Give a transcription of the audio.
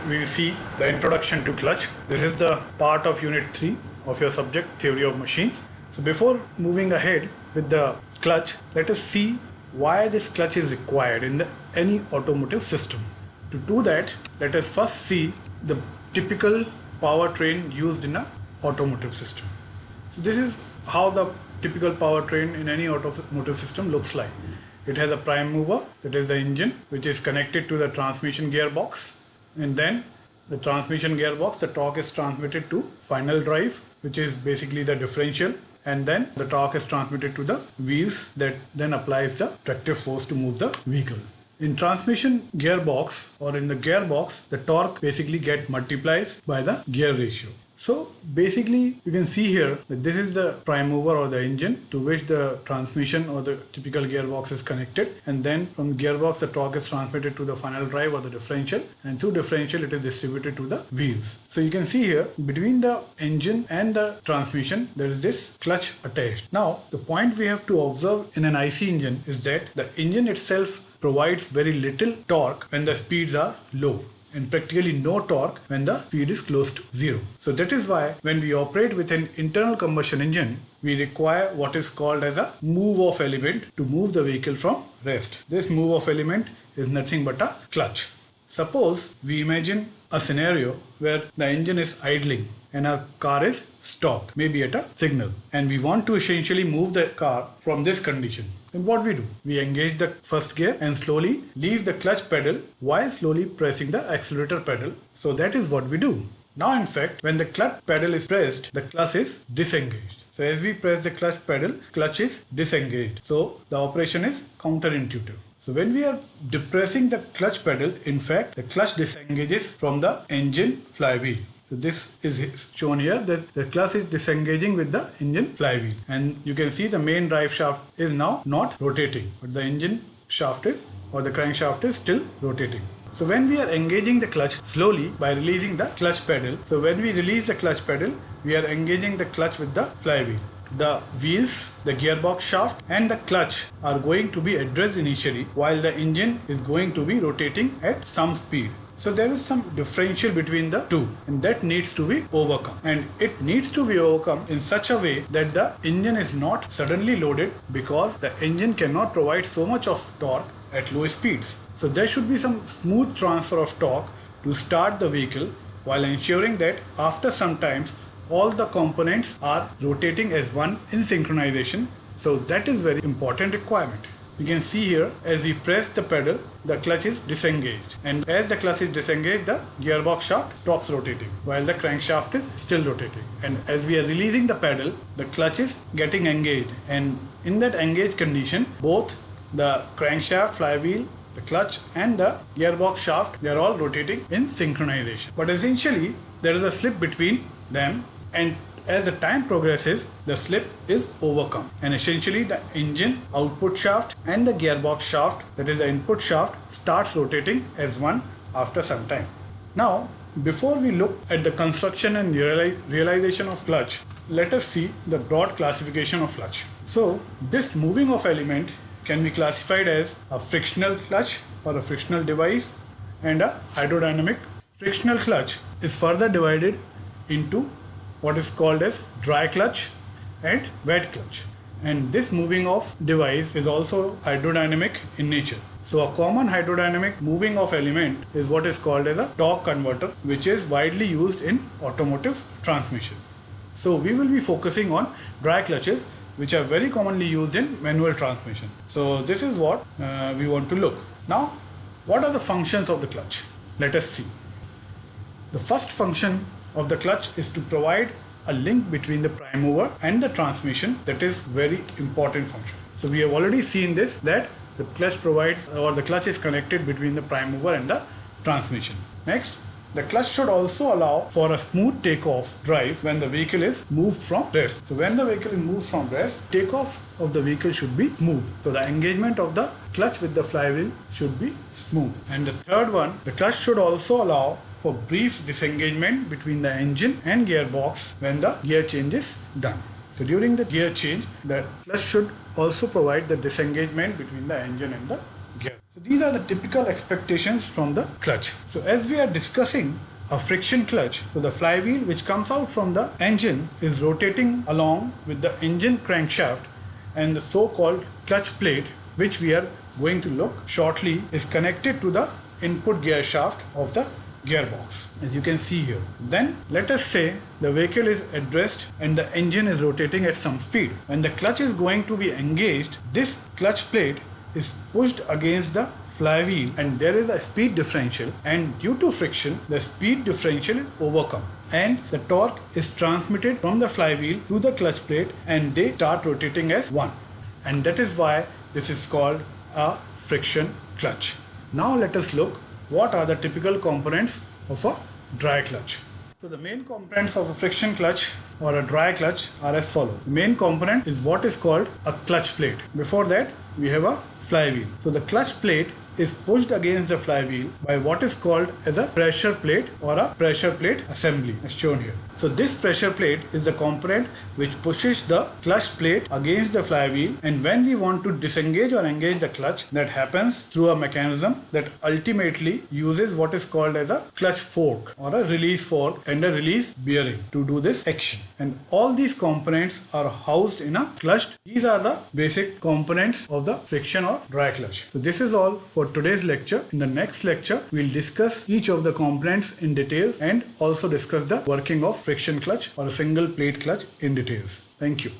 we'll see the introduction to clutch. This is the part of Unit 3 of your subject, Theory of Machines. So before moving ahead with the clutch, let us see why this clutch is required in any automotive system. To do that, let us first see the typical powertrain used in an automotive system. So this is how the typical powertrain in any automotive system looks like. It has a prime mover, that is the engine, which is connected to the transmission gearbox, and then the transmission gearbox, the torque is transmitted to final drive, which is basically the differential, and then the torque is transmitted to the wheels that then applies the tractive force to move the vehicle. In transmission gearbox or in the gearbox, the torque basically get multiplies by the gear ratio. So basically you can see here that this is the prime mover or the engine to which the transmission or the typical gearbox is connected, and then from gearbox the torque is transmitted to the final drive or the differential, and through differential it is distributed to the wheels. So you can see here between the engine and the transmission there is this clutch attached. Now the point we have to observe in an IC engine is that the engine itself provides very little torque when the speeds are low, and practically no torque when the speed is close to zero. So that is why when we operate with an internal combustion engine, we require what is called as a move-off element to move the vehicle from rest. This move-off element is nothing but a clutch. Suppose we imagine a scenario where the engine is idling and our car is stopped, maybe at a signal, and we want to essentially move the car from this condition. Then what we do? We engage the first gear and slowly leave the clutch pedal while slowly pressing the accelerator pedal. So that is what we do. Now in fact, when the clutch pedal is pressed, the clutch is disengaged. So as we press the clutch pedal, clutch is disengaged. So the operation is counterintuitive. So when we are depressing the clutch pedal, in fact, the clutch disengages from the engine flywheel. So this is shown here that the clutch is disengaging with the engine flywheel, and you can see the main drive shaft is now not rotating, but the engine shaft is, or the crankshaft is still rotating. So when we are engaging the clutch slowly by releasing the clutch pedal, so when we release the clutch pedal, we are engaging the clutch with the flywheel. The wheels, the gearbox shaft and the clutch are going to be addressed initially, while the engine is going to be rotating at some speed. So there is some differential between the two, and that needs to be overcome. And it needs to be overcome in such a way that the engine is not suddenly loaded, because the engine cannot provide so much of torque at low speeds. So there should be some smooth transfer of torque to start the vehicle, while ensuring that after some time all the components are rotating as one in synchronization. So that is very important requirement. You can see here as we press the pedal, the clutch is disengaged, and as the clutch is disengaged, the gearbox shaft stops rotating while the crankshaft is still rotating. And as we are releasing the pedal, the clutch is getting engaged, and in that engaged condition, both the crankshaft, flywheel, the clutch and the gearbox shaft, they are all rotating in synchronization. But essentially there is a slip between them, and as the time progresses, the slip is overcome, and essentially the engine output shaft and the gearbox shaft, that is the input shaft, starts rotating as one after some time. Now, before we look at the construction and realization of clutch, let us see the broad classification of clutch. So, this moving off element can be classified as a frictional clutch or a frictional device and a hydrodynamic. Frictional clutch is further divided into what is called as dry clutch and wet clutch, and this moving off device is also hydrodynamic in nature. So a common hydrodynamic moving off element is what is called as a torque converter, which is widely used in automotive transmission. So we will be focusing on dry clutches, which are very commonly used in manual transmission. So this is what we want to look. Now, what are the functions of the clutch? Let us see. The first function of the clutch is to provide a link between the prime mover and the transmission. That is very important function. So we have already seen this, that the clutch provides, or the clutch is connected between the prime mover and the transmission. Next, the clutch should also allow for a smooth takeoff drive when the vehicle is moved from rest. So when the vehicle is moved from rest, takeoff of the vehicle should be smooth. So the engagement of the clutch with the flywheel should be smooth. And the third one, the clutch should also allow for brief disengagement between the engine and gearbox when the gear change is done. So during the gear change, the clutch should also provide the disengagement between the engine and the gear. So these are the typical expectations from the clutch. So as we are discussing a friction clutch, so the flywheel which comes out from the engine is rotating along with the engine crankshaft, and the so-called clutch plate, which we are going to look shortly, is connected to the input gear shaft of the gearbox, as you can see here. Then let us say the vehicle is at rest and the engine is rotating at some speed. When the clutch is going to be engaged, this clutch plate is pushed against the flywheel and there is a speed differential, and due to friction the speed differential is overcome and the torque is transmitted from the flywheel to the clutch plate and they start rotating as one, and that is why this is called a friction clutch. Now let us look what are the typical components of a dry clutch. So the main components of a friction clutch or a dry clutch are as follows. The main component is what is called a clutch plate. Before that we have a flywheel. So the clutch plate is pushed against the flywheel by what is called as a pressure plate or a pressure plate assembly, as shown here. So this pressure plate is the component which pushes the clutch plate against the flywheel, and when we want to disengage or engage the clutch, that happens through a mechanism that ultimately uses what is called as a clutch fork or a release fork and a release bearing to do this action. And all these components are housed in a clutch. These are the basic components of the friction or dry clutch. So this is all for today's lecture. In the next lecture, we'll discuss each of the components in detail and also discuss the working of friction clutch or a single plate clutch in details. Thank you.